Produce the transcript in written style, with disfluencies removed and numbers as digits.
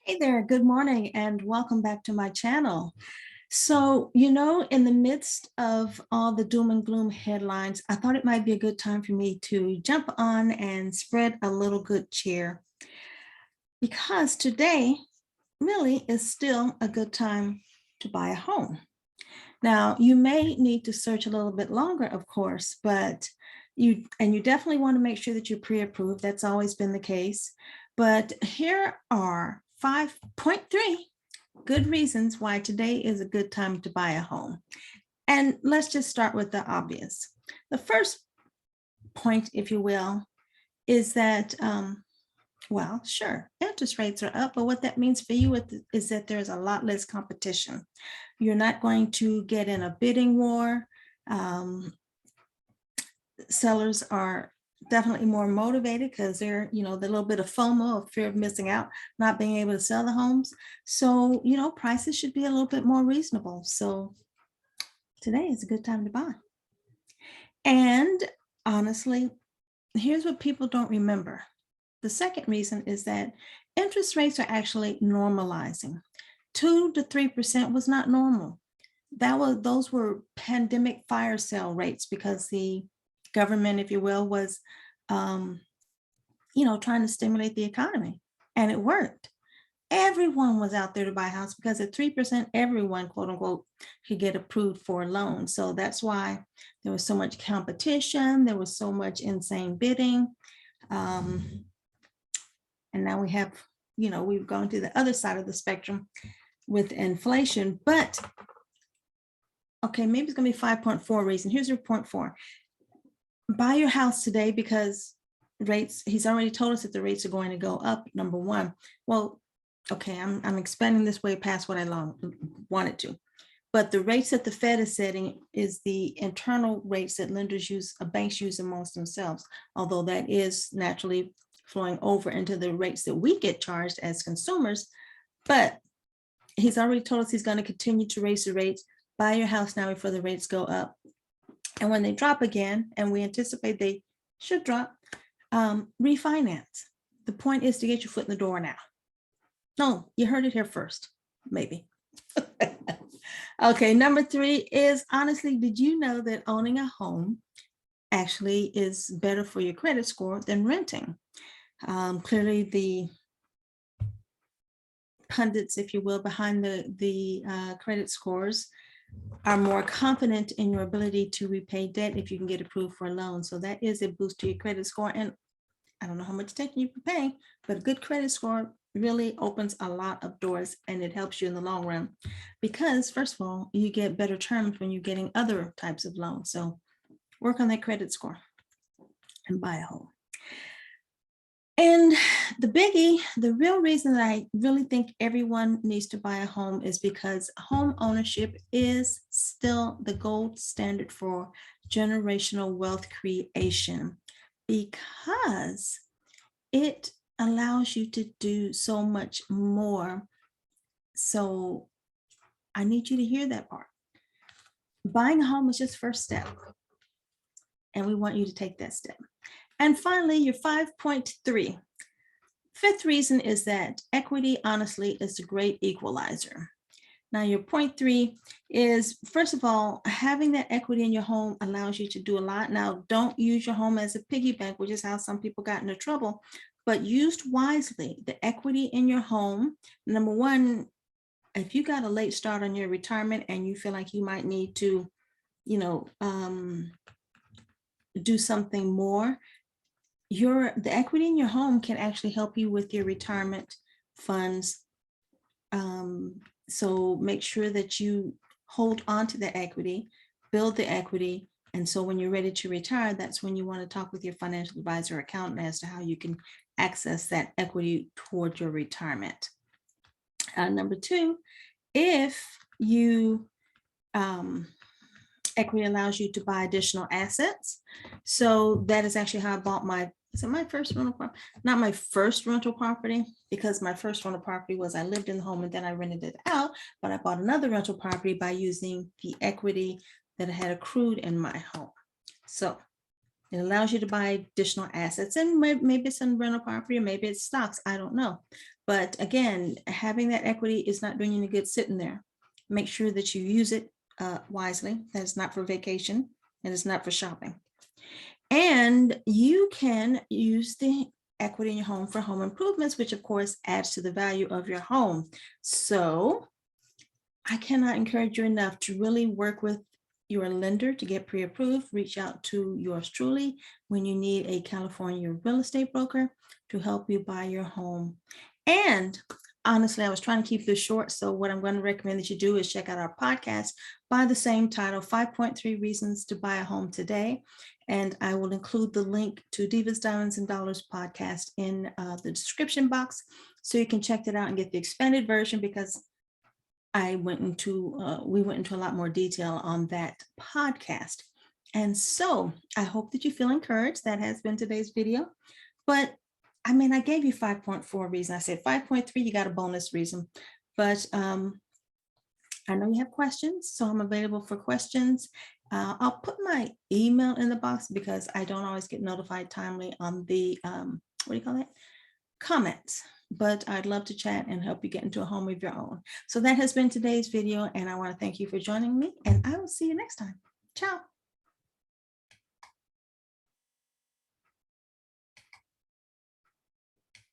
Hey there, good morning, and welcome back to my channel. In the midst of all the doom and gloom headlines, I thought it might be a good time for me to jump on and spread a little good cheer because today really is still a good time to buy a home. Now, you may need to search a little bit longer, of course, but you definitely want to make sure that you're pre-approved. That's always been the case. But here are 5.3 good reasons why today is a good time to buy a home. And let's just start with the obvious. The first point, if you will, is that well, sure, interest rates are up, but what that means for you is that there's a lot less competition. You're not going to get in a bidding war. Sellers are definitely more motivated because they're, the little bit of FOMO, of fear of missing out, not being able to sell the homes. So, prices should be a little bit more reasonable. So today is a good time to buy. And honestly, here's what people don't remember. The second reason is that interest rates are actually normalizing. 2 to 3% was not normal. Those were pandemic fire sale rates because the government, if you will, was trying to stimulate the economy, and it worked. Everyone was out there to buy a house because at 3%, everyone, quote unquote, could get approved for a loan. So that's why there was so much competition. There was so much insane bidding. And now we have, we've gone to the other side of the spectrum with inflation. But okay, maybe it's going to be 5.4 reason. Here's your point 4. Buy your house today because rates, he's already told us that the rates are going to go up, number one. Well, okay, I'm expanding this way past what I wanted to. But the rates that the Fed is setting is the internal rates that lenders use, banks use amongst themselves, although that is naturally flowing over into the rates that we get charged as consumers. But he's already told us he's going to continue to raise the rates. Buy your house now before the rates go up. And when they drop again, and we anticipate they should drop, refinance. The point is to get your foot in the door now. No, you heard it here first, maybe. Okay, number 3 is, honestly, did you know that owning a home actually is better for your credit score than renting? Clearly, the pundits, if you will, behind the credit scores are more confident in your ability to repay debt if you can get approved for a loan. So that is a boost to your credit score. And I don't know how much attention you can pay, but a good credit score really opens a lot of doors, and it helps you in the long run because, first of all, you get better terms when you're getting other types of loans. So work on that credit score and buy a home. And the biggie, the real reason that I really think everyone needs to buy a home is because home ownership is still the gold standard for generational wealth creation, because it allows you to do so much more. So I need you to hear that part. Buying a home is just first step, and we want you to take that step. And finally, your 5.3. Fifth reason is that equity, honestly, is a great equalizer. Now, your point 3 is, first of all, having that equity in your home allows you to do a lot. Now, don't use your home as a piggy bank, which is how some people got into trouble, but used wisely, the equity in your home, number one, if you got a late start on your retirement and you feel like you might need to, do something more, the equity in your home can actually help you with your retirement funds. So make sure that you hold on to the equity, build the equity. And so when you're ready to retire, that's when you want to talk with your financial advisor or accountant as to how you can access that equity toward your retirement. Number 2, if you equity allows you to buy additional assets. So that is actually how I bought my first rental property? Not my first rental property, because my first rental property was I lived in the home and then I rented it out, but I bought another rental property by using the equity that I had accrued in my home. So it allows you to buy additional assets, and maybe it's in rental property or maybe it's stocks, I don't know. But again, having that equity is not doing you any good sitting there. Make sure that you use it wisely. That is not for vacation, and it's not for shopping. And you can use the equity in your home for home improvements, which of course adds to the value of your home. So I cannot encourage you enough to really work with your lender to get pre-approved. Reach out to yours truly when you need a California real estate broker to help you buy your home. And honestly, I was trying to keep this short. So what I'm going to recommend that you do is check out our podcast by the same title, 5.3 Reasons to Buy a Home Today. And I will include the link to Divas, Diamonds, and Dollars podcast in the description box, so you can check it out and get the expanded version, because we went into a lot more detail on that podcast. And so I hope that you feel encouraged. That has been today's video. But I mean, I gave you 5.4 reasons. I said 5.3, you got a bonus reason. But I know you have questions, so I'm available for questions. I'll put my email in the box because I don't always get notified timely on the, what do you call that? Comments. But I'd love to chat and help you get into a home of your own. So that has been today's video, and I want to thank you for joining me, and I will see you next time. Ciao.